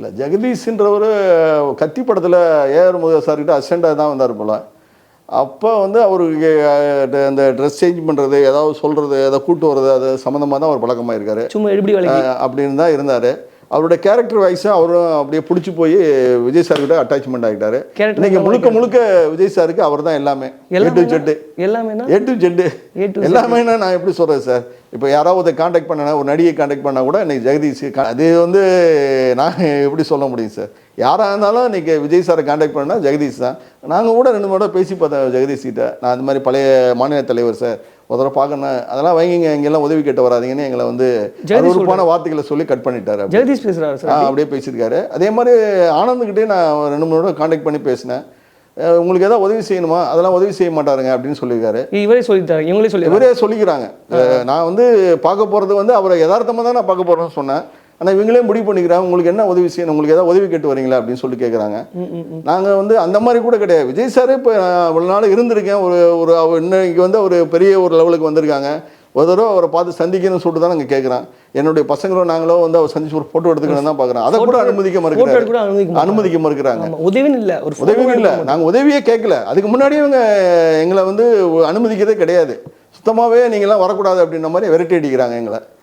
இல்லை ஜெகதீஷ்ன்றவர் கத்தி படத்தில் ஏஆர் முருகா சார்கிட்ட அசிஸ்டண்டாக தான் வந்தார் போல். அப்போ வந்து அவருக்கு அந்த ட்ரெஸ் சேஞ்ச் பண்ணுறது, ஏதாவது சொல்கிறது, ஏதாவது கூட்டு வர்றது, அது சம்மந்தமாக தான் அவர் பழக்கமாக இருக்கார். சும்மா எப்படி அப்படின்னு தான் இருந்தார். அவருடைய கேரக்டர் வைஸாக அவரும் அப்படியே பிடிச்சி போய் விஜய் சார்கிட்ட அட்டாச்மெண்ட் ஆகிட்டார். இன்னைக்கு முழுக்க முழுக்க விஜய் சாருக்கு அவர் தான் எல்லாமே. ஏ டு ஜெட்டு எல்லாமே. நான் எப்படி சொல்கிறேன் சார், இப்போ யாராவது காண்டாக்ட் பண்ணனா, ஒரு நடிகை காண்டாக்ட் பண்ணால் கூட இன்னைக்கு ஜெகதீஷ் அது வந்து நான் எப்படி சொல்ல முடியும் சார். யாராக இருந்தாலும் இன்றைக்கி விஜய் சாரை காண்டாக்ட் பண்ணால் ஜெகதீஷ் தான். நாங்கள் கூட 2 முறை பேசி பார்த்தேன் ஜெகதீஷ் கிட்ட. நான் அந்த மாதிரி பழைய மாநில தலைவர் சார், ஒரு தடவை பார்க்கணும், அதெல்லாம் வைங்க, இங்கெல்லாம் உதவி கேட்டு வராதிங்கன்னு எங்களை வந்து அருவருப்பான வார்த்தைகளை சொல்லி கட் பண்ணிட்டாரு. ஜெகதீஷ் பேசுகிறாரு சார். அப்படியே பேசியிருக்காரு. அதே மாதிரி ஆனந்துக்கிட்டே நான் 2 3 தடவை காண்டாக்ட் பண்ணி பேசினேன். உங்களுக்கு ஏதாவது உதவி செய்யணுமா, அதெல்லாம் உதவி செய்ய மாட்டாருங்க அப்படின்னு சொல்லியிருக்காரு. இவரே சொல்லிக்கிறாங்க. நான் வந்து பார்க்க போகிறது வந்து அவரை யதார்த்தமாக தான் நான் பார்க்க போகிறேன்னு சொன்னேன். ஆனால் இவங்களே முடிவு பண்ணிக்கிறாங்க, உங்களுக்கு என்ன உதவி செய்யணும், உங்களுக்கு ஏதாவது உதவி கேட்டு வரீங்களா அப்படின்னு சொல்லி கேட்குறாங்க. நாங்கள் வந்து அந்த மாதிரி கூட கிடையாது. விஜய் சார் இப்போ இவ்வளோ நாள் இருந்திருக்கேன், ஒரு இன்னைக்கு வந்து ஒரு பெரிய ஒரு லெவலுக்கு வந்திருக்காங்க. ஒரு தடவை அவரை பார்த்து சந்திக்கணும்னு சொல்லிட்டு தான் நாங்கள் கேட்குறோம். என்னுடைய பசங்களோ நாங்களோ வந்து அவர் சந்திச்சு ஒரு ஃபோட்டோ எடுத்துக்கணும் தான் பார்க்குறோம். அதை கூட அனுமதிக்க மறுக்கிறாங்க. உதவியும் இல்லை, நாங்கள் உதவியே கேட்கல. அதுக்கு முன்னாடியே இவங்க எங்களை வந்து அனுமதிக்கிறதே கிடையாது. சுத்தமாகவே நீங்களாம் வரக்கூடாது அப்படின்ற மாதிரி விரட்டி அடிக்கிறாங்க எங்களை.